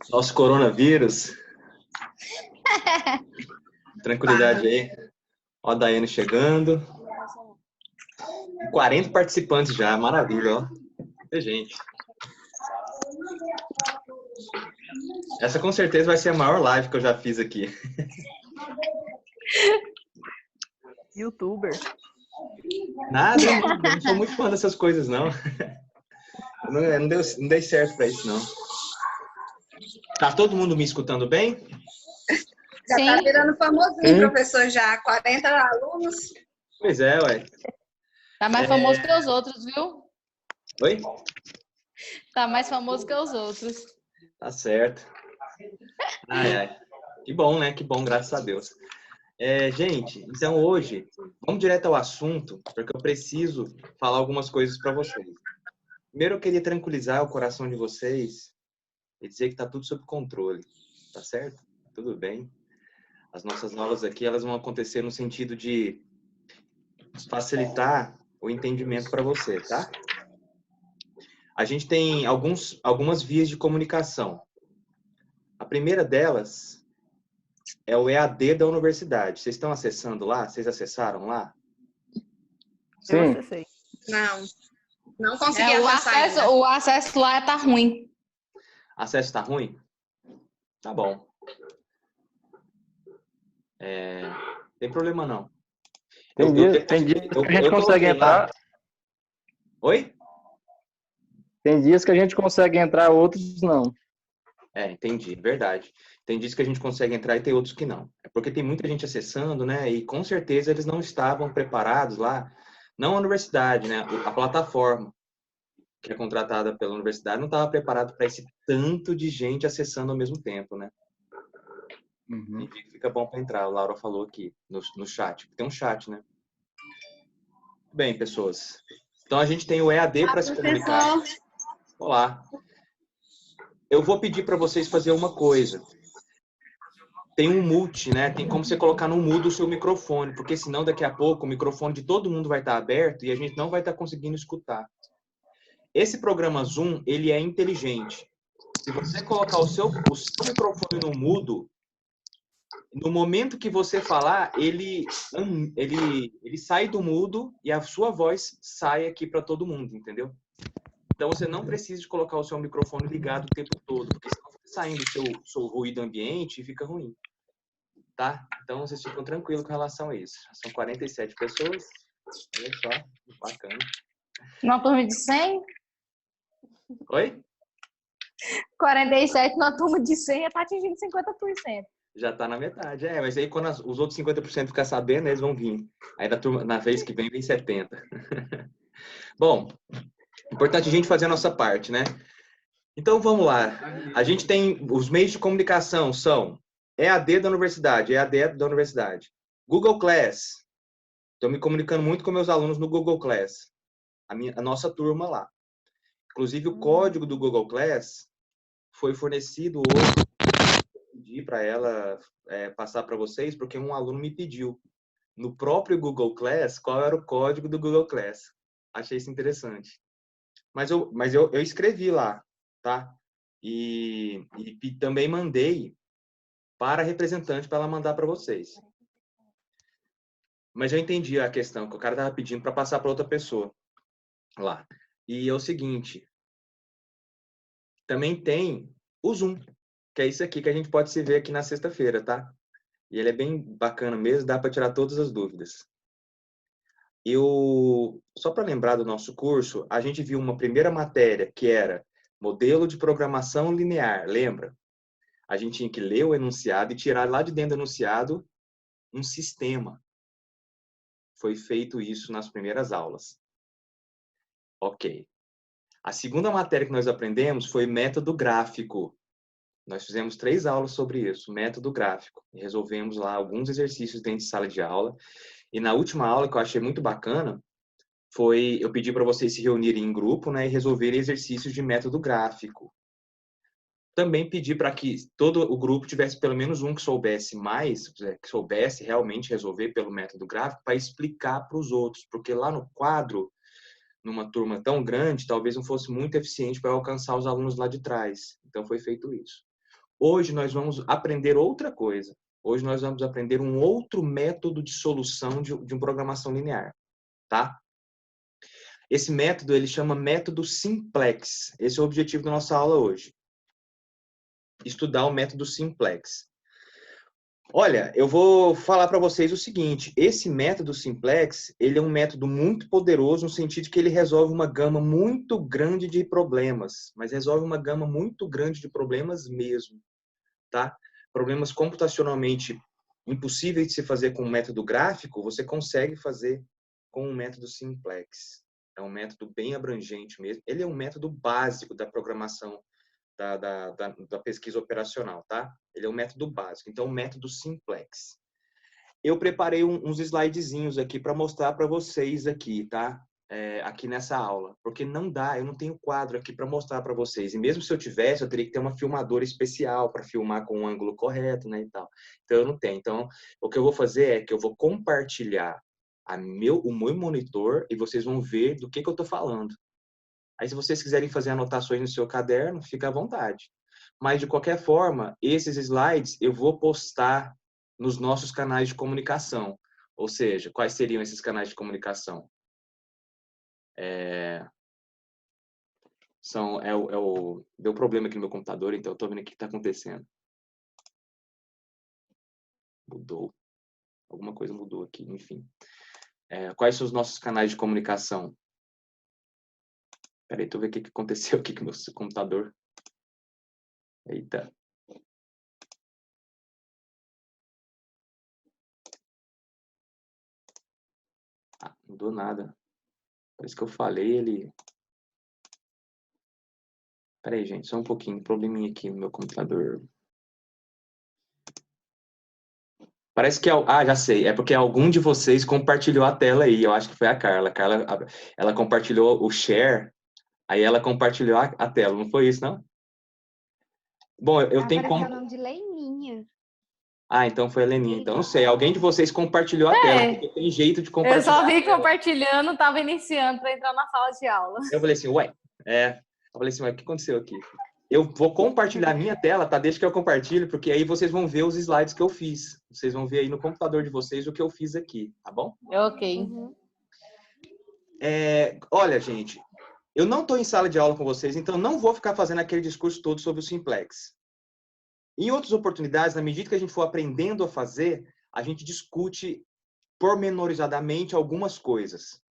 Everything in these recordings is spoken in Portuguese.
Nosso coronavírus. Tranquilidade aí. Ó a Daiane chegando. 40 participantes já, maravilha, ó. Gente. Essa com certeza vai ser a maior live que eu já fiz aqui. YouTuber. Nada, eu não sou muito fã dessas coisas, não. Não dei certo pra isso, não. Tá todo mundo me escutando bem? Já Sim. tá virando famosinho, professor, já. 40 alunos. Pois é, ué. Tá mais famoso que os outros, viu? Oi? Tá mais famoso que os outros. Tá certo. Ai, ai. Que bom, né? Que bom, graças a Deus. Gente, então hoje, vamos direto ao assunto, porque eu preciso falar algumas coisas para vocês. Primeiro, eu queria tranquilizar o coração de vocês e dizer que tá tudo sob controle, tá certo? Tudo bem. As nossas aulas aqui, elas vão acontecer no sentido de facilitar o entendimento para você, tá? A gente tem algumas vias de comunicação. A primeira delas é o EAD da universidade. Vocês estão acessando lá? Vocês acessaram lá? Eu Sim. acessei. Não consegui acessar ainda. O acesso lá tá ruim. Acesso tá ruim? Tá bom. Tem problema não. Tem dias que a gente consegue entrar. Lá. Oi? Tem dias que a gente consegue entrar, outros não. Entendi, verdade. Tem dias que a gente consegue entrar e tem outros que não. É porque tem muita gente acessando, né? E com certeza eles não estavam preparados lá. Não a universidade, né? A plataforma que é contratada pela universidade não estava preparada para esse tanto de gente acessando ao mesmo tempo, né? Uhum. E fica bom para entrar. A Laura falou aqui no chat. Tem um chat, né? Bem, pessoas. Então a gente tem o EAD para se comunicar. Olá. Eu vou pedir para vocês fazer uma coisa. Tem um mute, né? Tem como você colocar no mudo o seu microfone, porque senão daqui a pouco o microfone de todo mundo vai estar aberto e a gente não vai estar conseguindo escutar. Esse programa Zoom, ele é inteligente. Se você colocar o seu microfone no mudo, no momento que você falar, ele sai do mudo e a sua voz sai aqui para todo mundo, entendeu? Então você não precisa de colocar o seu microfone ligado o tempo todo, porque senão fica saindo o seu ruído ambiente e fica ruim. Tá? Então vocês ficam tranquilos com relação a isso. São 47 pessoas. Olha só, bacana. Numa turma de 100? Oi? 47 numa turma de 100 já tá atingindo 50%. Já tá na metade. Mas aí quando os outros 50% ficar sabendo, eles vão vir. Aí na vez que vem 70%. Bom, importante a gente fazer a nossa parte, né? Então vamos lá. A gente tem os meios de comunicação são EAD da universidade, Google Class. Estou me comunicando muito com meus alunos no Google Class. A nossa turma lá. Inclusive o código do Google Class foi fornecido hoje. Pedi para ela passar para vocês, porque um aluno me pediu no próprio Google Class qual era o código do Google Class. Achei isso interessante. Mas eu escrevi lá, tá? E também mandei para a representante para ela mandar para vocês. Mas eu entendi a questão, que o cara estava pedindo para passar para outra pessoa lá. E é o seguinte, também tem o Zoom, que é isso aqui que a gente pode se ver aqui na sexta-feira, tá? E ele é bem bacana mesmo, dá para tirar todas as dúvidas. Só para lembrar do nosso curso, a gente viu uma primeira matéria que era modelo de programação linear, lembra? A gente tinha que ler o enunciado e tirar lá de dentro do enunciado um sistema. Foi feito isso nas primeiras aulas. Ok. A segunda matéria que nós aprendemos foi método gráfico. Nós fizemos 3 aulas sobre isso, método gráfico. E resolvemos lá alguns exercícios dentro de sala de aula. E na última aula, que eu achei muito bacana, eu pedi para vocês se reunirem em grupo, né, e resolverem exercícios de método gráfico. Também pedi para que todo o grupo tivesse pelo menos um que soubesse mais, que soubesse realmente resolver pelo método gráfico, para explicar para os outros, porque lá no quadro, numa turma tão grande, talvez não fosse muito eficiente para alcançar os alunos lá de trás. Então foi feito isso. Hoje nós vamos aprender outra coisa. Hoje nós vamos aprender um outro método de solução de uma programação linear, tá? Esse método, ele chama método simplex. Esse é o objetivo da nossa aula hoje. Estudar o método simplex. Olha, eu vou falar para vocês o seguinte, esse método simplex, ele é um método muito poderoso no sentido de que ele resolve uma gama muito grande de problemas, mas resolve uma gama muito grande de problemas mesmo, tá? Problemas computacionalmente impossíveis de se fazer com um método gráfico, você consegue fazer com um método simplex. É um método bem abrangente mesmo. Ele é um método básico da programação da pesquisa operacional, tá? Ele é um método básico, então um método simplex. Eu preparei uns slidezinhos aqui para mostrar para vocês aqui, tá? Aqui nessa aula, porque não dá, eu não tenho quadro aqui para mostrar para vocês, e mesmo se eu tivesse, eu teria que ter uma filmadora especial para filmar com o ângulo correto, né, e tal. Então eu não tenho. Então, o que eu vou fazer é que eu vou compartilhar o meu monitor e vocês vão ver do que eu tô falando. Aí, se vocês quiserem fazer anotações no seu caderno, fica à vontade. Mas, de qualquer forma, esses slides eu vou postar nos nossos canais de comunicação. Ou seja, quais seriam esses canais de comunicação? Deu problema aqui no meu computador, então eu estou vendo o que está acontecendo. Mudou. Alguma coisa mudou aqui, enfim. Quais são os nossos canais de comunicação? Peraí, deixa eu ver o que aconteceu aqui com o meu computador. Eita. Ah, não mudou nada. Parece que eu falei, ele... Peraí, gente, só um pouquinho. Probleminha aqui no meu computador. Parece que... Ah, já sei. É porque algum de vocês compartilhou a tela aí. Eu acho que foi a Carla. A Carla, ela compartilhou o share, aí ela compartilhou a tela. Não foi isso, não? Bom, eu tenho como... Apareceu o nome de Leininha. Ah, então foi a Leninha. Então, não sei. Alguém de vocês compartilhou a tela, porque tem jeito de compartilhar. Eu só vi compartilhando, tava iniciando para entrar na sala de aula. Eu falei assim, ué, eu falei assim, ué, o que aconteceu aqui? Eu vou compartilhar a minha tela, tá? Deixa que eu compartilho, porque aí vocês vão ver os slides que eu fiz. Vocês vão ver aí no computador de vocês o que eu fiz aqui, tá bom? Ok. Uhum. Olha, gente, eu não estou em sala de aula com vocês, então não vou ficar fazendo aquele discurso todo sobre o simplex. Em outras oportunidades, na medida que a gente for aprendendo a fazer, a gente discute pormenorizadamente algumas coisas.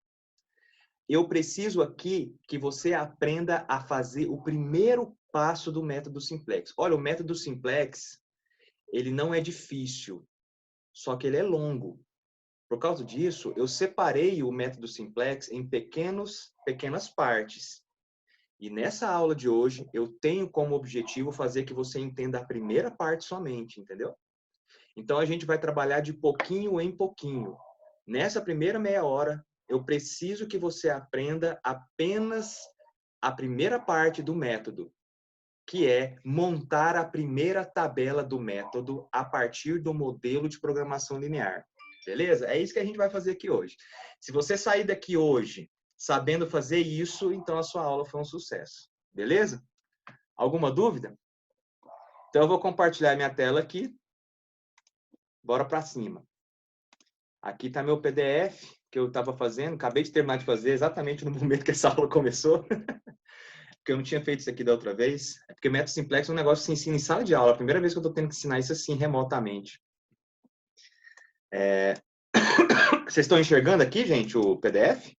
Eu preciso aqui que você aprenda a fazer o primeiro passo do método simplex. Olha, o método simplex, ele não é difícil, só que ele é longo. Por causa disso, eu separei o método simplex em pequenas partes. E nessa aula de hoje, eu tenho como objetivo fazer que você entenda a primeira parte somente, entendeu? Então, a gente vai trabalhar de pouquinho em pouquinho. Nessa primeira meia hora, eu preciso que você aprenda apenas a primeira parte do método, que é montar a primeira tabela do método a partir do modelo de programação linear. Beleza? É isso que a gente vai fazer aqui hoje. Se você sair daqui hoje sabendo fazer isso, então a sua aula foi um sucesso. Beleza? Alguma dúvida? Então eu vou compartilhar minha tela aqui. Bora para cima. Aqui está meu PDF que eu estava fazendo. Acabei de terminar de fazer exatamente no momento que essa aula começou. Porque eu não tinha feito isso aqui da outra vez. É porque método simplex é um negócio que se ensina em sala de aula. A primeira vez que eu estou tendo que ensinar isso assim, remotamente. Vocês estão enxergando aqui, gente, o PDF?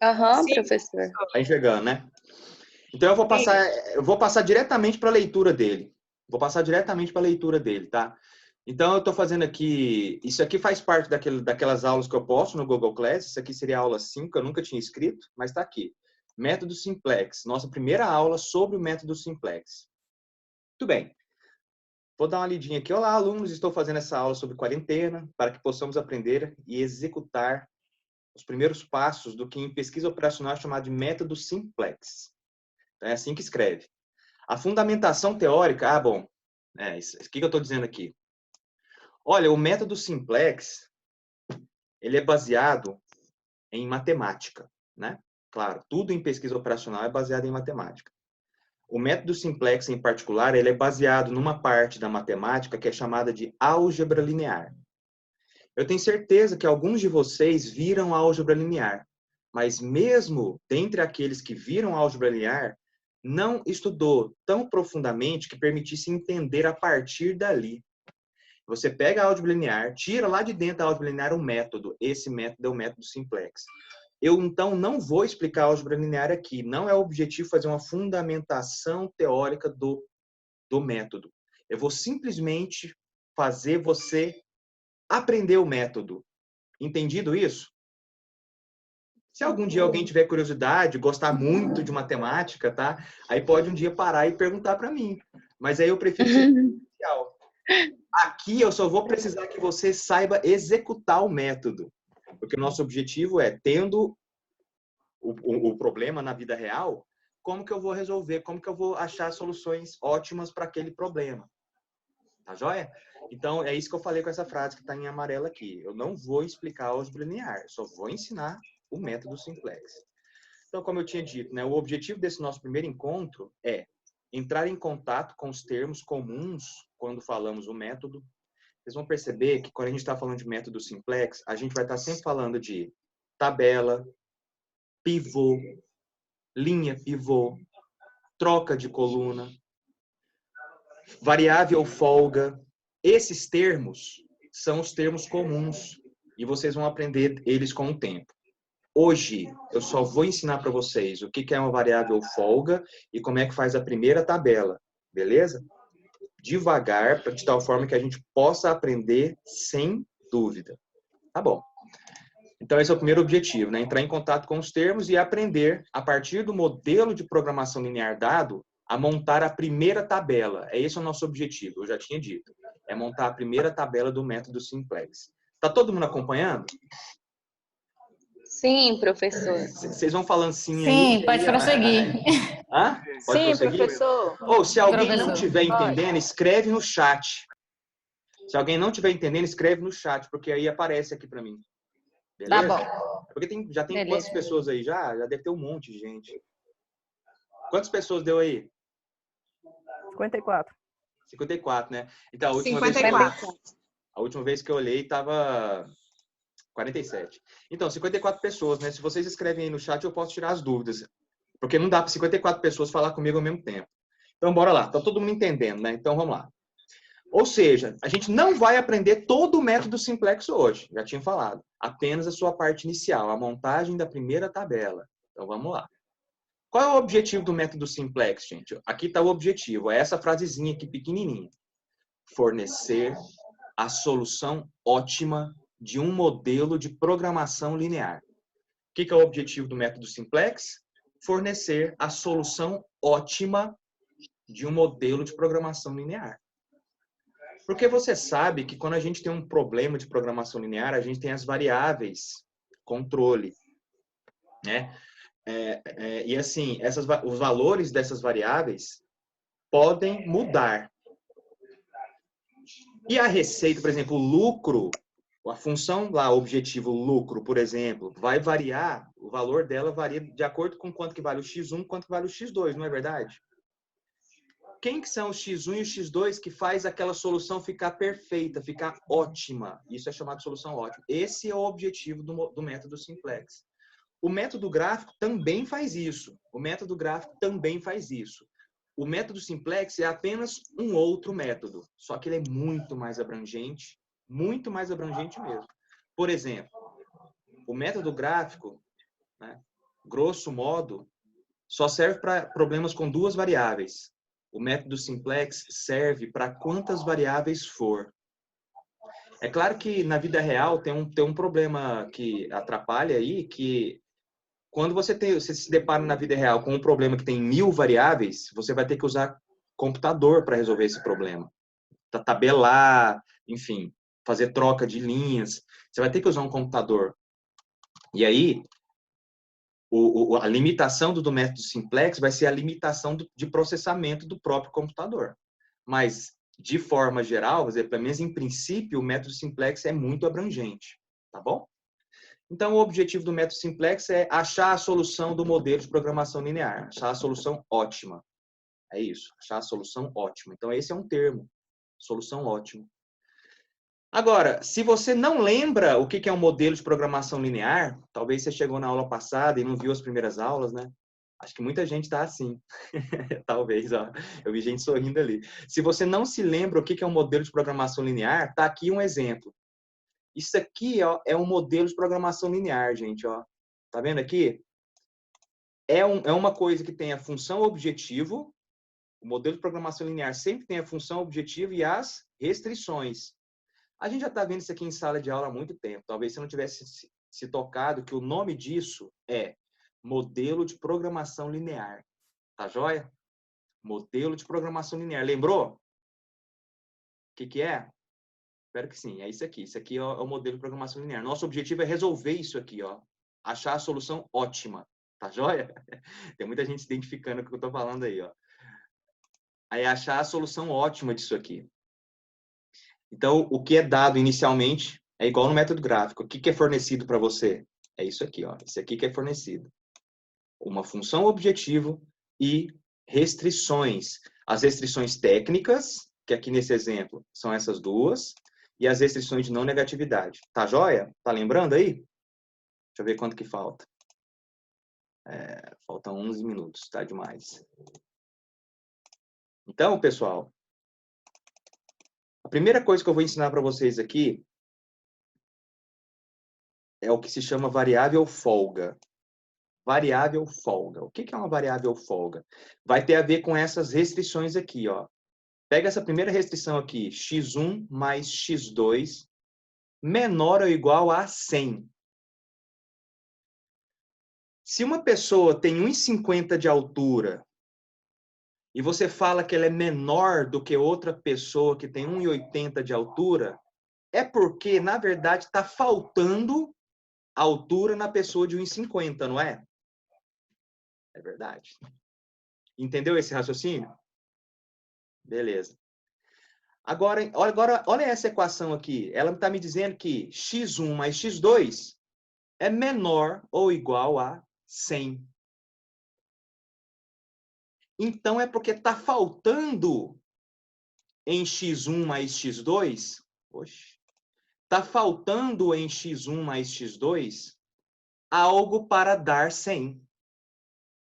Aham, professor. Está enxergando, né? Então eu vou passar diretamente para a leitura dele. Vou passar diretamente para a leitura dele, tá? Então eu estou fazendo aqui... Isso aqui faz parte daquelas aulas que eu posto no Google Class. Isso aqui seria a aula 5, eu nunca tinha escrito, mas está aqui. Método simplex. Nossa primeira aula sobre o método simplex. Muito bem. Vou dar uma lidinha aqui. Olá, alunos. Estou fazendo essa aula sobre quarentena para que possamos aprender e executar os primeiros passos do que em pesquisa operacional é chamado de método simplex. Então, é assim que escreve. A fundamentação teórica... bom. O que eu estou dizendo aqui? Olha, o método simplex, ele é baseado em matemática, né? Claro, tudo em pesquisa operacional é baseado em matemática. O método simplex, em particular, ele é baseado numa parte da matemática que é chamada de álgebra linear. Eu tenho certeza que alguns de vocês viram álgebra linear, mas mesmo dentre aqueles que viram álgebra linear, não estudou tão profundamente que permitisse entender a partir dali. Você pega a álgebra linear, tira lá de dentro da álgebra linear um método. Esse método é o método simplex. Eu, então, não vou explicar a álgebra linear aqui. Não é o objetivo fazer uma fundamentação teórica do método. Eu vou simplesmente fazer você aprender o método. Entendido isso? Se algum dia alguém tiver curiosidade, gostar muito de matemática, tá? Aí pode um dia parar e perguntar para mim. Mas aí eu prefiro ser especial. Aqui eu só vou precisar que você saiba executar o método. Porque o nosso objetivo é, tendo o problema na vida real, como que eu vou resolver? Como que eu vou achar soluções ótimas para aquele problema? Tá joia? Então, é isso que eu falei com essa frase que está em amarelo aqui. Eu não vou explicar álgebra linear, só vou ensinar o método simplex. Então, como eu tinha dito, né, o objetivo desse nosso primeiro encontro é entrar em contato com os termos comuns quando falamos o método. Vocês vão perceber que quando a gente está falando de método simplex, a gente vai estar sempre falando de tabela, pivô, linha pivô, troca de coluna, variável folga. Esses termos são os termos comuns e vocês vão aprender eles com o tempo. Hoje, eu só vou ensinar para vocês o que é uma variável folga e como é que faz a primeira tabela, beleza? Devagar, de tal forma que a gente possa aprender sem dúvida. Tá bom. Então, esse é o primeiro objetivo, né? Entrar em contato com os termos e aprender, a partir do modelo de programação linear dado, a montar a primeira tabela. Esse é o nosso objetivo, eu já tinha dito. É montar a primeira tabela do método simplex. Tá todo mundo acompanhando? Sim, professor. Vocês vão falando sim aí? Sim, pode prosseguir. Hã? Pode Sim, prosseguir? professor. Ou se alguém não Professor. estiver entendendo, escreve no chat. Se alguém não estiver entendendo, escreve no chat, porque aí aparece aqui para mim. Tá Beleza? bom. Porque já tem Beleza. quantas pessoas aí já? Já deve ter um monte de gente. Quantas pessoas deu aí? 54. 54, né? Então, a última 54. a última vez que eu olhei estava 47. Então, 54 pessoas, né? Se vocês escrevem aí no chat, eu posso tirar as dúvidas. Porque não dá para 54 pessoas falar comigo ao mesmo tempo. Então, bora lá. Tá todo mundo entendendo, né? Então, vamos lá. Ou seja, a gente não vai aprender todo o método simplex hoje. Já tinha falado. Apenas a sua parte inicial, a montagem da primeira tabela. Então, vamos lá. Qual é o objetivo do método simplex, gente? Aqui está o objetivo. É essa frasezinha aqui pequenininha. Fornecer a solução ótima de um modelo de programação linear. O que é o objetivo do método simplex? Fornecer a solução ótima de um modelo de programação linear. Porque você sabe que quando a gente tem um problema de programação linear, a gente tem as variáveis controle, né? E assim, os valores dessas variáveis podem mudar. E a receita, por exemplo, o lucro, a função lá, objetivo lucro, por exemplo, vai variar, o valor dela varia de acordo com quanto que vale o X1, quanto que vale o X2, não é verdade? Quem que são os X1 e o X2 que faz aquela solução ficar perfeita, ficar ótima? Isso é chamado de solução ótima. Esse é o objetivo do método simplex. O método gráfico também faz isso. O método gráfico também faz isso. O método simplex é apenas um outro método, só que ele é muito mais abrangente mesmo. Por exemplo, o método gráfico, né, grosso modo, só serve para problemas com duas variáveis. O método simplex serve para quantas variáveis for. É claro que na vida real tem um problema que atrapalha aí, que quando você se depara na vida real com um problema que tem 1000 variáveis, você vai ter que usar computador para resolver esse problema. Tabelar, enfim, fazer troca de linhas. Você vai ter que usar um computador. E aí, a limitação do método simplex vai ser a limitação de processamento do próprio computador. Mas, de forma geral, pelo menos em princípio, o método simplex é muito abrangente. Tá bom? Então, o objetivo do método simplex é achar a solução do modelo de programação linear, achar a solução ótima. É isso, achar a solução ótima. Então, esse é um termo, solução ótima. Agora, se você não lembra o que é um modelo de programação linear, talvez você chegou na aula passada e não viu as primeiras aulas, né? Acho que muita gente está assim. Talvez, ó. Eu vi gente sorrindo ali. Se você não se lembra o que é um modelo de programação linear, tá aqui um exemplo. Isso aqui, ó, é um modelo de programação linear, gente, ó. Tá vendo aqui? É uma coisa que tem a função objetivo. O modelo de programação linear sempre tem a função objetivo e as restrições. A gente já está vendo isso aqui em sala de aula há muito tempo. Talvez você não tivesse se tocado que o nome disso é modelo de programação linear. Tá joia? Modelo de programação linear. Lembrou? O que é? Espero que sim. É isso aqui. Isso aqui é o modelo de programação linear. Nosso objetivo é resolver isso aqui, ó. Achar a solução ótima. Tá joia? Tem muita gente se identificando com o que eu estou falando aí, ó. Aí achar a solução ótima disso aqui. Então, o que é dado inicialmente é igual no método gráfico. O que é fornecido para você? É isso aqui, ó. Isso aqui que é fornecido. Uma função objetivo e restrições. As restrições técnicas, que aqui nesse exemplo são essas duas, e as restrições de não negatividade. Tá joia? Tá lembrando aí? Deixa eu ver quanto que falta. Faltam 11 minutos, tá demais. Então, pessoal, a primeira coisa que eu vou ensinar para vocês aqui é o que se chama variável folga. Variável folga. O que é uma variável folga? Vai ter a ver com essas restrições aqui, ó. Pega essa primeira restrição aqui, x1 mais x2 menor ou igual a 100. Se uma pessoa tem 1,50 de altura e você fala que ela é menor do que outra pessoa que tem 1,80 de altura, é porque, na verdade, está faltando altura na pessoa de 1,50, não é? É verdade. Entendeu esse raciocínio? Beleza. Agora, olha essa equação aqui. Ela está me dizendo que x1 mais x2 é menor ou igual a 100. Então, é porque está faltando em x1 mais x2, está faltando em x1 mais x2 algo para dar 100.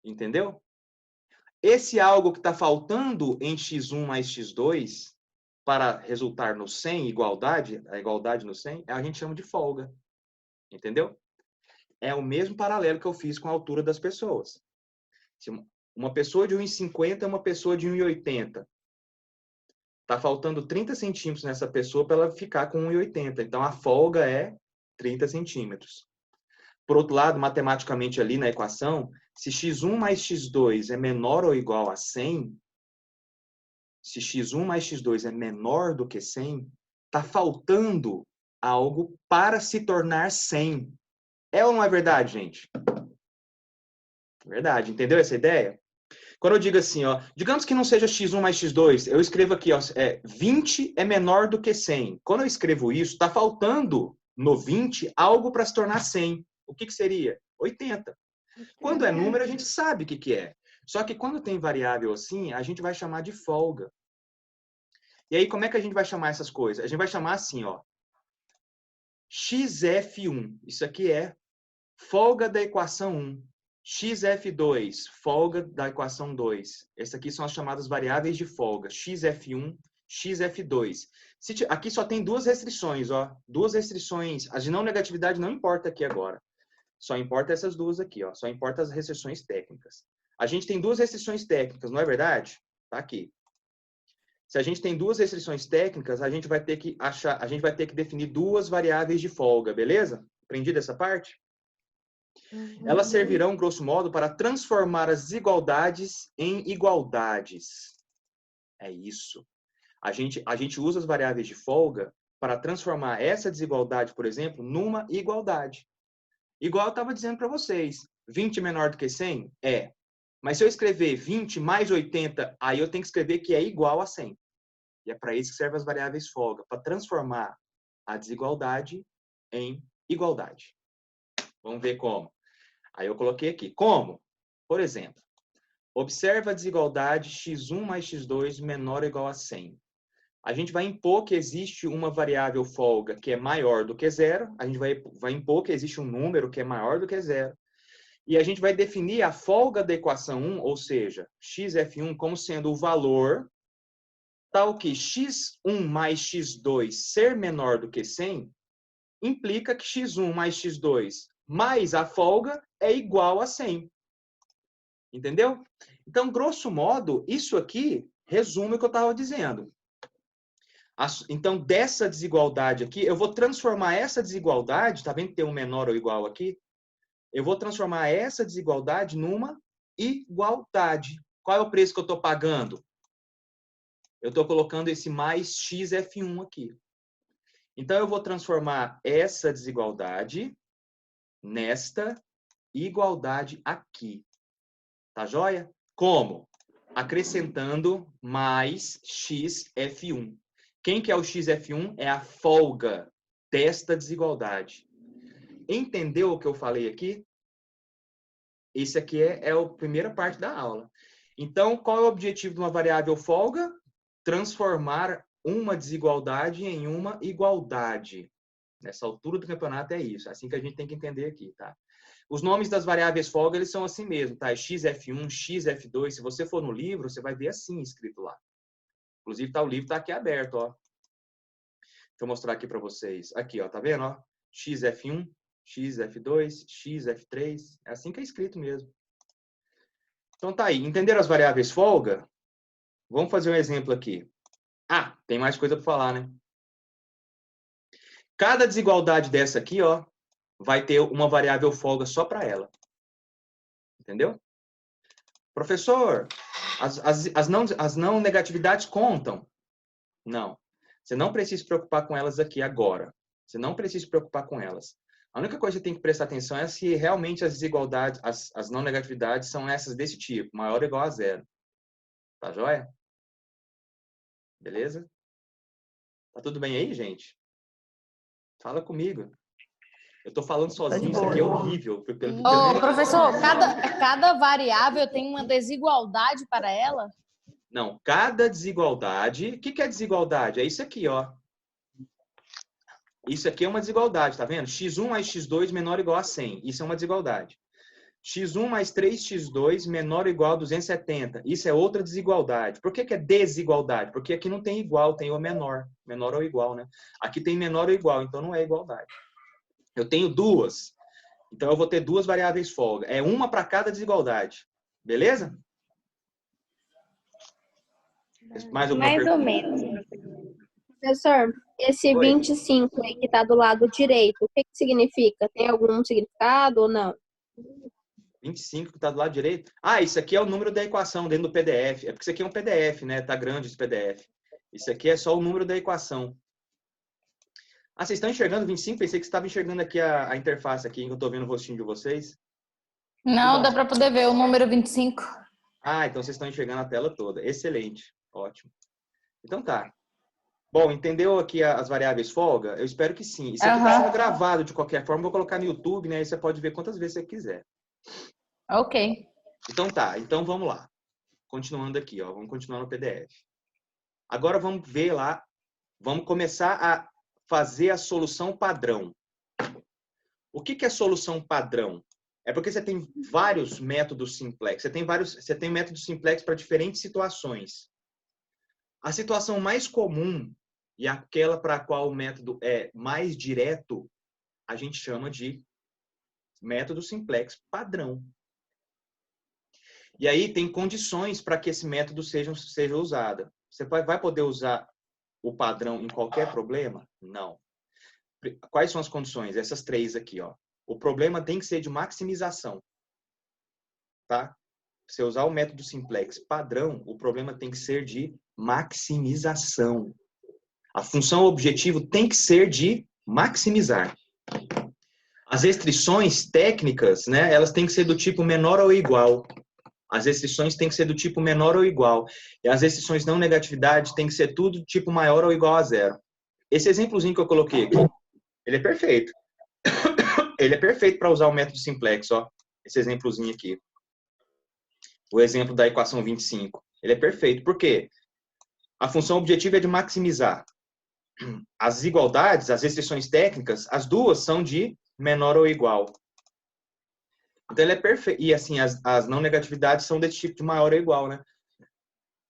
Entendeu? Esse algo que está faltando em x1 mais x2 para resultar no 100, igualdade, a igualdade no 100, a gente chama de folga. Entendeu? É o mesmo paralelo que eu fiz com a altura das pessoas. Se uma pessoa de 1,50 é uma pessoa de 1,80. Está faltando 30 centímetros nessa pessoa para ela ficar com 1,80. Então, a folga é 30 centímetros. Por outro lado, matematicamente ali na equação, se x1 mais x2 é menor ou igual a 100, se x1 mais x2 é menor do que 100, está faltando algo para se tornar 100. É ou não é verdade, gente? Verdade. Entendeu essa ideia? Quando eu digo assim, ó, digamos que não seja x1 mais x2, eu escrevo aqui, ó, 20 é menor do que 100. Quando eu escrevo isso, está faltando no 20 algo para se tornar 100. O que seria? 80. Quando é número, a gente sabe o que é. Só que quando tem variável assim, a gente vai chamar de folga. E aí, como é que a gente vai chamar essas coisas? A gente vai chamar assim, ó, xf1. Isso aqui é folga da equação 1. xf2, folga da equação 2. Essas aqui são as chamadas variáveis de folga. xf1, xf2. Aqui só tem duas restrições, ó. Duas restrições. As de não negatividade não importa aqui agora. Só importa essas duas aqui, ó. Só importa as restrições técnicas. A gente tem duas restrições técnicas, não é verdade? Tá aqui. Se a gente tem duas restrições técnicas, a gente vai ter que definir duas variáveis de folga, beleza? Aprendido essa parte? Elas servirão, grosso modo, para transformar as desigualdades em igualdades. É isso. A gente usa as variáveis de folga para transformar essa desigualdade, por exemplo, numa igualdade. Igual eu estava dizendo para vocês. 20 menor do que 100? É. Mas se eu escrever 20 mais 80, aí eu tenho que escrever que é igual a 100. E é para isso que servem as variáveis folga, para transformar a desigualdade em igualdade. Vamos ver como. Aí eu coloquei aqui. Como? Por exemplo, Observa a desigualdade x1 mais x2 menor ou igual a 100. A gente vai impor que existe uma variável folga que é maior do que zero. A gente vai impor que existe um número que é maior do que zero. E a gente vai definir a folga da equação 1, ou seja, xf1, como sendo o valor tal que x1 mais x2 ser menor do que 100, implica que x1 mais x2 mais a folga é igual a 100. Entendeu? Então, grosso modo, isso aqui resume o que eu estava dizendo. Então, dessa desigualdade aqui, eu vou transformar essa desigualdade, tá vendo que tem um menor ou igual aqui? Eu vou transformar essa desigualdade numa igualdade. Qual é o preço que eu estou pagando? Eu estou colocando esse mais xf1 aqui. Então, eu vou transformar essa desigualdade nesta igualdade aqui. Tá joia? Como? Acrescentando mais xf1. Quem que é o xf1? É a folga desta desigualdade. Entendeu o que eu falei aqui? Esse aqui é a primeira parte da aula. Então, qual é o objetivo de uma variável folga? Transformar uma desigualdade em uma igualdade. Nessa altura do campeonato é isso. É assim que a gente tem que entender aqui, tá? Os nomes das variáveis folga, eles são assim mesmo, tá? xf1, xf2. Se você for no livro, você vai ver assim escrito lá. Inclusive, o livro está aqui aberto, ó. Deixa eu mostrar aqui para vocês. Aqui, ó, tá vendo, ó? xf1, xf2, xf3. É assim que é escrito mesmo. Então tá aí. Entenderam as variáveis folga? Vamos fazer um exemplo aqui. Ah, tem mais coisa para falar, né? Cada desigualdade dessa aqui, ó, vai ter uma variável folga só para ela. Entendeu? Professor, as não negatividades contam? Não. Você não precisa se preocupar com elas aqui agora. Você não precisa se preocupar com elas. A única coisa que você tem que prestar atenção é se realmente as desigualdades, as não negatividades são essas desse tipo, maior ou igual a zero. Tá joia? Beleza? Tá tudo bem aí, gente? Fala comigo. Eu tô falando sozinho, isso aqui é horrível. Ô, professor, cada variável tem uma desigualdade para ela? Não, cada desigualdade... O que é desigualdade? É isso aqui, ó. Isso aqui é uma desigualdade, tá vendo? x1 mais x2 menor ou igual a 100. Isso é uma desigualdade. x1 mais 3x2 menor ou igual a 270. Isso é outra desigualdade. Por que é desigualdade? Porque aqui não tem igual, tem o menor. Menor ou igual, né? Aqui tem menor ou igual, então não é igualdade. Eu tenho duas. Então eu vou ter duas variáveis folga. É uma para cada desigualdade. Beleza? Mais alguma Mais pergunta? ou menos. Professor, esse Oi. 25 aí que está do lado direito, o que significa? Tem algum significado ou não? 25 que está do lado direito. Ah, isso aqui é o número da equação dentro do PDF. É porque isso aqui é um PDF, né? Tá grande esse PDF. Isso aqui é só o número da equação. Ah, vocês estão enxergando 25? Pensei que você estava enxergando aqui a interface aqui, que eu estou vendo o rostinho de vocês. Não, dá para poder ver o número 25. Ah, então vocês estão enxergando a tela toda. Excelente. Ótimo. Então tá. Bom, entendeu aqui as variáveis folga? Eu espero que sim. Isso aqui está sendo gravado de qualquer forma. Vou colocar no YouTube, né? Aí você pode ver quantas vezes você quiser. Ok. Então tá. Então vamos lá. Continuando aqui, ó. Vamos continuar no PDF. Agora vamos ver lá. Vamos começar a fazer a solução padrão. O que é solução padrão? É porque você tem vários métodos simplex. Você tem métodos simplex para diferentes situações. A situação mais comum e aquela para a qual o método é mais direto, a gente chama de método simplex padrão. E aí tem condições para que esse método seja usado. Você vai poder usar o padrão em qualquer problema? Não. Quais são as condições? Essas três aqui, ó. O problema tem que ser de maximização. Tá? Se você usar o método simplex padrão, o problema tem que ser de maximização. A função objetivo tem que ser de maximizar. As restrições técnicas, né, elas têm que ser do tipo menor ou igual. As restrições têm que ser do tipo menor ou igual. E as restrições não negatividade têm que ser tudo do tipo maior ou igual a zero. Esse exemplozinho que eu coloquei aqui, ele é perfeito. Ele é perfeito para usar o método simplex, ó. Esse exemplozinho aqui. o exemplo da equação 25. Ele é perfeito. Por quê? A função objetiva é de maximizar. As desigualdades, as restrições técnicas, as duas são de menor ou igual. Então, ele é perfeito. E, assim, as não negatividades são desse tipo de maior ou igual, né?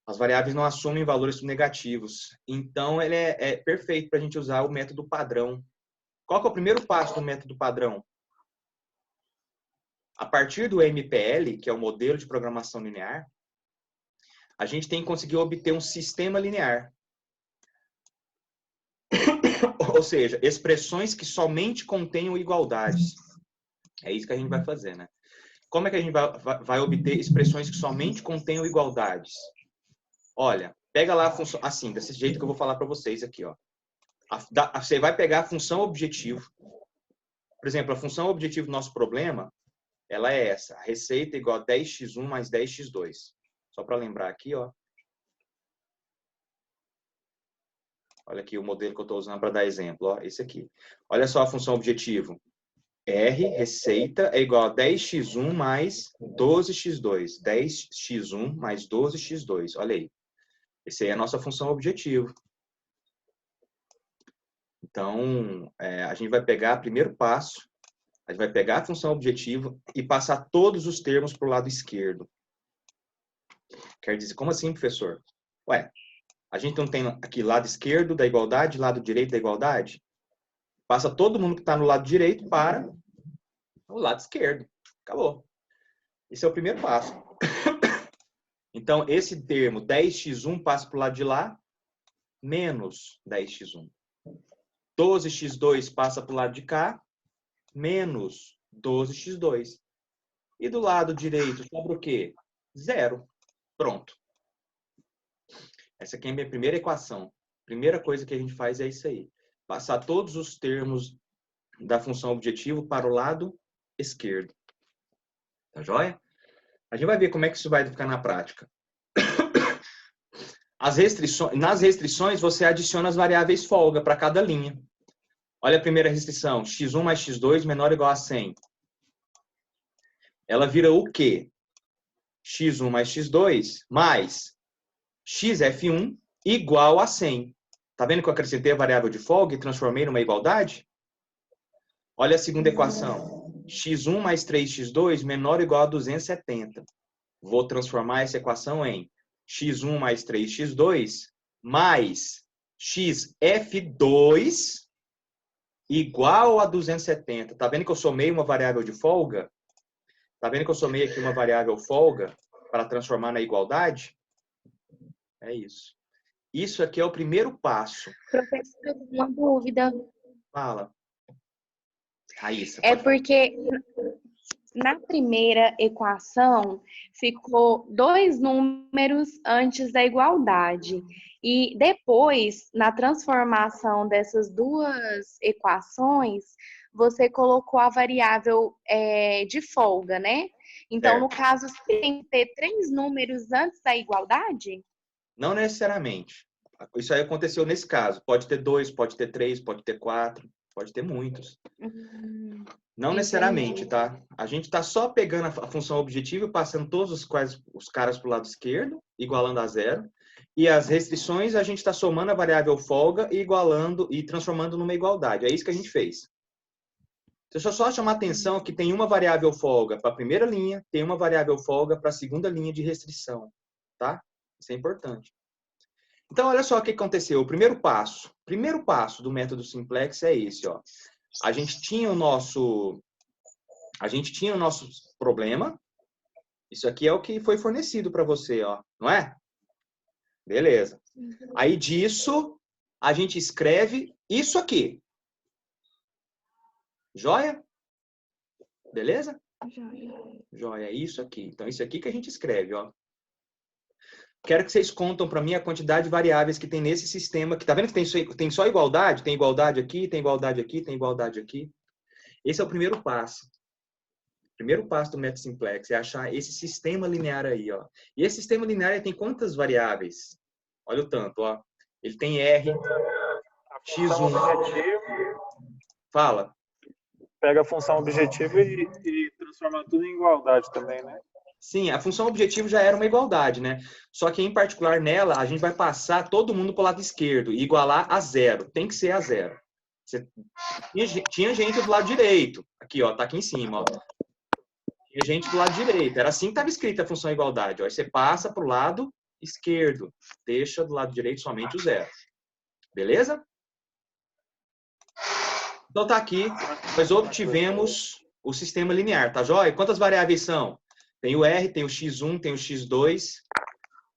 As variáveis não assumem valores negativos. Então, ele é perfeito para a gente usar o método padrão. Qual que é o primeiro passo do método padrão? A partir do MPL, que é o modelo de programação linear, a gente tem que conseguir obter um sistema linear. Ou seja, expressões que somente contenham igualdades. É isso que a gente vai fazer, né? Como é que a gente vai obter expressões que somente contenham igualdades? Olha, pega lá a função, assim, desse jeito que eu vou falar para vocês aqui, ó. Você vai pegar a função objetivo. Por exemplo, a função objetivo do nosso problema, ela é essa. A receita é igual a 10x1 mais 10x2. Só para lembrar aqui, ó. Olha aqui o modelo que eu estou usando para dar exemplo, ó. Esse aqui. Olha só a função objetivo. R, receita, é igual a 10x1 mais 12x2. 10x1 mais 12x2. Olha aí. Essa aí é a nossa função objetivo. Então, a gente vai pegar o primeiro passo, a gente vai pegar a função objetivo e passar todos os termos para o lado esquerdo. Quer dizer, como assim, professor? Ué, a gente não tem aqui lado esquerdo da igualdade, lado direito da igualdade? Passa todo mundo que está no lado direito para o lado esquerdo. Acabou. Esse é o primeiro passo. Então, esse termo 10x1 passa para o lado de lá, menos 10x1. 12x2 passa para o lado de cá, menos 12x2. E do lado direito sobra o quê? 0. Pronto. Essa aqui é a minha primeira equação. Primeira coisa que a gente faz é isso aí. Passar todos os termos da função objetivo para o lado esquerdo. Tá joia? A gente vai ver como é que isso vai ficar na prática. Nas restrições, você adiciona as variáveis folga para cada linha. Olha a primeira restrição. x1 mais x2 menor ou igual a 100. Ela vira o quê? x1 mais x2 mais xf1 igual a 100. Tá vendo que eu acrescentei a variável de folga e transformei numa igualdade? Olha a segunda equação. x1 mais 3x2 menor ou igual a 270. Vou transformar essa equação em x1 mais 3x2 mais xf2 igual a 270. Tá vendo que eu somei uma variável de folga? Tá vendo que eu somei aqui uma variável folga para transformar na igualdade? É isso. Isso aqui é o primeiro passo. Professor, uma dúvida. Fala. Raíssa. É porque na primeira equação ficou 2 números antes da igualdade. E depois, na transformação dessas duas equações, você colocou a variável de folga, né? Então, no caso, você tem que ter 3 números antes da igualdade? Não necessariamente. Isso aí aconteceu nesse caso. Pode ter 2, pode ter 3, pode ter 4, pode ter muitos. Não necessariamente, tá? A gente está só pegando a função objetiva e passando todos os caras para o lado esquerdo, igualando a 0. E as restrições, a gente está somando a variável folga e igualando e transformando numa igualdade. É isso que a gente fez. Deixa eu só chamar a atenção que tem uma variável folga para a primeira linha, tem uma variável folga para a segunda linha de restrição. Tá? Isso é importante. Então, olha só o que aconteceu. O primeiro passo do método simplex é esse, ó. A gente tinha o nosso problema. Isso aqui é o que foi fornecido para você, ó, não é? Beleza. Aí disso a gente escreve isso aqui. Joia? Beleza? Joia, isso aqui. Então isso aqui que a gente escreve, ó. Quero que vocês contam para mim a quantidade de variáveis que tem nesse sistema. Que tá vendo que tem só igualdade? Tem igualdade aqui, tem igualdade aqui, tem igualdade aqui. Esse é o primeiro passo. O primeiro passo do método simplex é achar esse sistema linear aí, ó. E esse sistema linear tem quantas variáveis? Olha o tanto, ó. Ele tem R, X1. Fala. Pega a função objetiva e transforma tudo em igualdade também, né? Sim, a função objetivo já era uma igualdade, né? Só que, em particular, nela, a gente vai passar todo mundo para o lado esquerdo e igualar a zero. Tem que ser a zero. Tinha gente do lado direito. Aqui, ó, tá aqui em cima, ó. Tinha gente do lado direito. Era assim que estava escrita a função igualdade. Ó. Aí você passa para o lado esquerdo. Deixa do lado direito somente o zero. Beleza? Então tá aqui. Nós obtivemos o sistema linear, tá joia? Quantas variáveis são? Tem o R, tem o X1, tem o X2,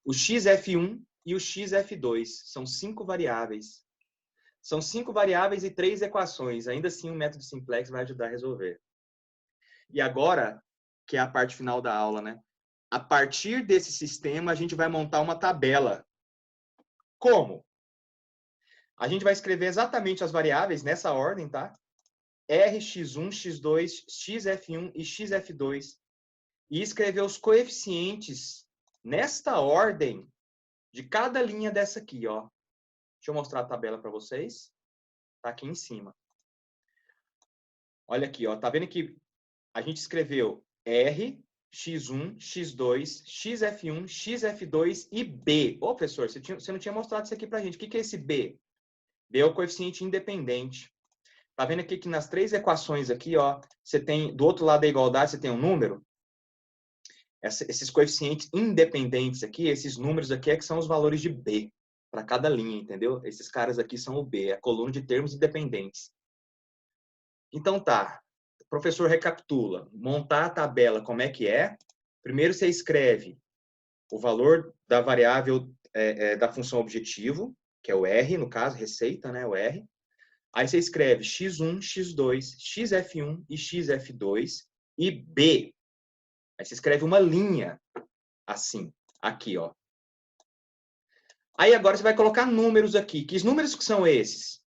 o XF1 e o XF2. São 5 variáveis. São 5 variáveis e 3 equações. Ainda assim, o método simplex vai ajudar a resolver. E agora, que é a parte final da aula, né? A partir desse sistema, a gente vai montar uma tabela. Como? A gente vai escrever exatamente as variáveis nessa ordem, tá? R, X1, X2, XF1 e XF2. E escrever os coeficientes nesta ordem de cada linha dessa aqui, ó. Deixa eu mostrar a tabela para vocês. Tá aqui em cima. Olha aqui, ó. Tá vendo que a gente escreveu R, X1, X2, XF1, XF2 e B. Ô, professor, você não tinha mostrado isso aqui pra gente. O que é esse B? B é o coeficiente independente. Tá vendo aqui que nas 3 equações aqui, ó, você tem, do outro lado da igualdade, você tem um número? Esses coeficientes independentes aqui, esses números aqui é que são os valores de B para cada linha, entendeu? Esses caras aqui são o B, a coluna de termos independentes. Então tá, o professor recapitula. Montar a tabela, como é que é? Primeiro você escreve o valor da variável da função objetivo, que é o R, no caso, receita, né, o R. Aí você escreve X1, X2, XF1 e XF2 e B. Aí você escreve uma linha assim, aqui, ó. Aí agora você vai colocar números aqui. Que números que são esses?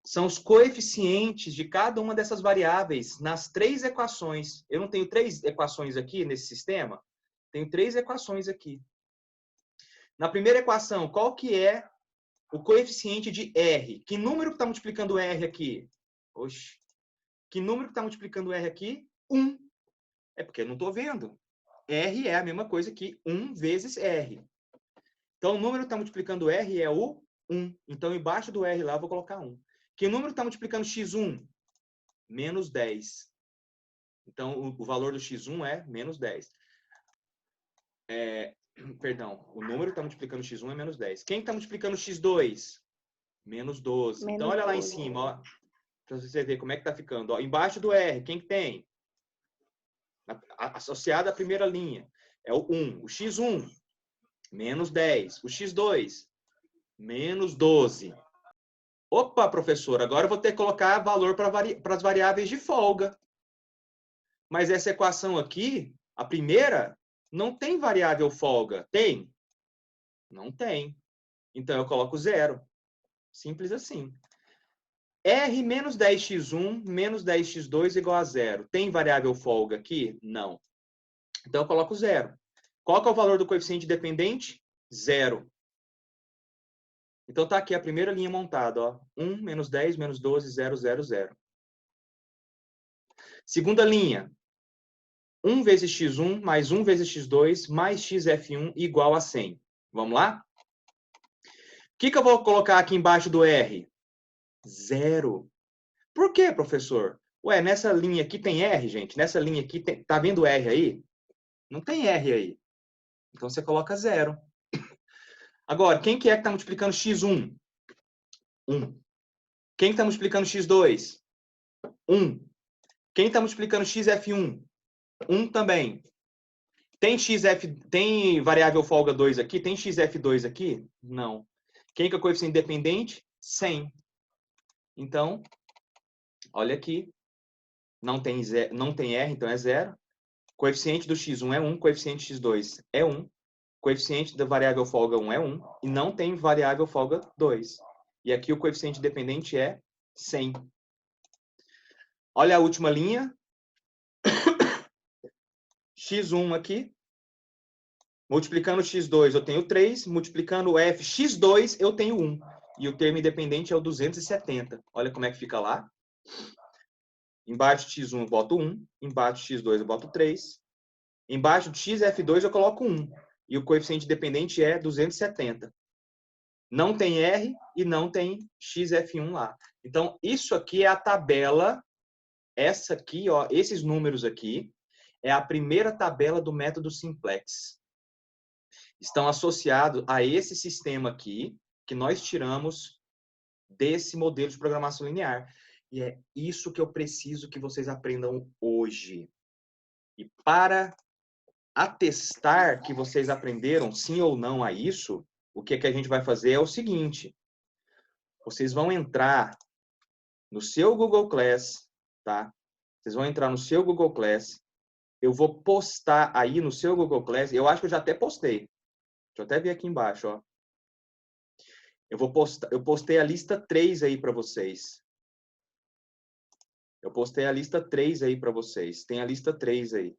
São os coeficientes de cada uma dessas variáveis nas 3 equações. Eu não tenho 3 equações aqui nesse sistema? Tenho 3 equações aqui. Na primeira equação, qual que é o coeficiente de R? Que número que está multiplicando R aqui? Oxe. Que número que está multiplicando R aqui? 1. É porque eu não estou vendo. R é a mesma coisa que 1 vezes R. Então, o número que está multiplicando R é o 1. Então, embaixo do R lá, eu vou colocar 1. Que número está multiplicando X1? Menos 10. Então, o valor do X1 é menos 10. Perdão, o número que está multiplicando X1 é menos 10. Quem está multiplicando X2? Menos 12. Então, olha lá em cima, ó, para você ver como é que está ficando. Ó, embaixo do R, quem que tem? Associado à primeira linha. É o 1. O X1, menos 10. O X2, menos 12. Opa, professor, agora eu vou ter que colocar valor para as variáveis de folga. Mas essa equação aqui, a primeira, não tem variável folga. Tem? Não tem. Então, eu coloco 0. Simples assim. R menos 10x1 menos 10x2 igual a 0. Tem variável folga aqui? Não. Então, eu coloco 0. Qual que é o valor do coeficiente dependente? 0. Então, tá aqui a primeira linha montada. Ó. 1, menos 10, menos 12, 0, 0, 0. Segunda linha. 1 vezes x1 mais 1 vezes x2 mais xf1 igual a 100. Vamos lá? O que eu vou colocar aqui embaixo do R? 0. Por quê, professor? Ué, nessa linha aqui tem R, gente? Nessa linha aqui, tá vendo R aí? Não tem R aí. Então, você coloca 0. Agora, quem que é que está multiplicando x1? 1. Quem está multiplicando x2? 1. Quem está multiplicando xf1? 1 também. Tem variável folga 2 aqui? Tem xf2 aqui? Não. Quem que é o coeficiente independente? 100. Então, olha aqui. Não tem R, então é 0. Coeficiente do x1 é 1. Coeficiente x2 é 1. Coeficiente da variável folga 1 é 1. E não tem variável folga 2. E aqui o coeficiente dependente é 100. Olha a última linha. x1 aqui. Multiplicando x2 eu tenho 3. Multiplicando f x2 eu tenho 1. E o termo independente é o 270. Olha como é que fica lá. Embaixo de x1 eu boto 1. Embaixo de x2 eu boto 3. Embaixo de XF2 eu coloco 1. E o coeficiente dependente é 270. Não tem R e não tem XF1 lá. Então, isso aqui é a tabela. Essa aqui, ó, esses números aqui, é a primeira tabela do método simplex. Estão associados a esse sistema aqui, que nós tiramos desse modelo de programação linear. E é isso que eu preciso que vocês aprendam hoje. E para atestar que vocês aprenderam sim ou não a isso, o que a gente vai fazer é o seguinte. Vocês vão entrar no seu Google Class, tá? Vocês vão entrar no seu Google Class. Eu vou postar aí no seu Google Class. Eu acho que eu já até postei. Deixa eu até ver aqui embaixo, ó. Eu postei a lista 3 aí para vocês. Eu postei a lista 3 aí para vocês. Tem a lista 3 aí.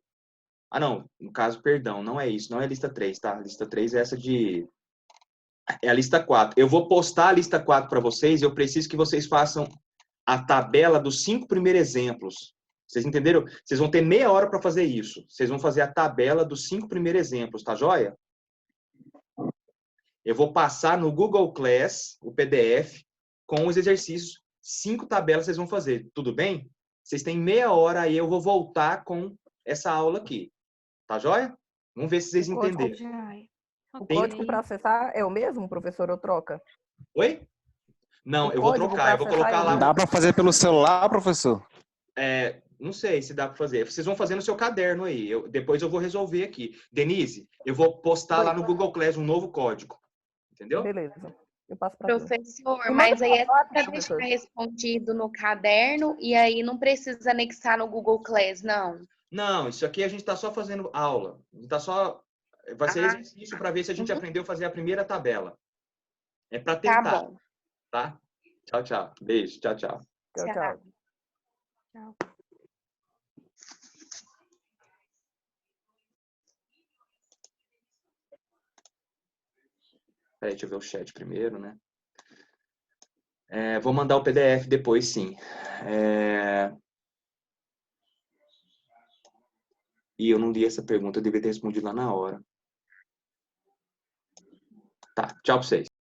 Ah, não. No caso, perdão. Não é isso. Não é a lista 3, tá? A lista 3 é essa de... É a lista 4. Eu vou postar a lista 4 para vocês. Eu preciso que vocês façam a tabela dos 5 primeiros exemplos. Vocês entenderam? Vocês vão ter meia hora para fazer isso. Vocês vão fazer a tabela dos 5 primeiros exemplos, tá joia? Eu vou passar no Google Class, o PDF, com os exercícios. 5 tabelas vocês vão fazer. Tudo bem? Vocês têm meia hora, aí eu vou voltar com essa aula aqui. Tá joia? Vamos ver se vocês entenderam. O código para acessar é o mesmo, professor, ou troca? Oi? Não, eu vou trocar. Eu vou colocar lá. Dá para fazer pelo celular, professor? Não sei se dá para fazer. Vocês vão fazer no seu caderno aí. Depois eu vou resolver aqui. Denise, eu vou postar lá no Google Class um novo código. Entendeu? Beleza. Eu passo para Professor, mas aí é só para deixar respondido no caderno e aí não precisa anexar no Google Class, não? Não, isso aqui a gente está só fazendo aula. A gente tá só... Vai ser exercício para ver se a gente aprendeu a fazer a primeira tabela. É para tentar. Tá bom. Tá? Tchau, tchau. Beijo. Tchau, tchau. Tchau, tchau. Tchau. Peraí, deixa eu ver o chat primeiro, né? Vou mandar o PDF depois, sim. E eu não li essa pergunta, eu devia ter respondido lá na hora. Tá, tchau pra vocês.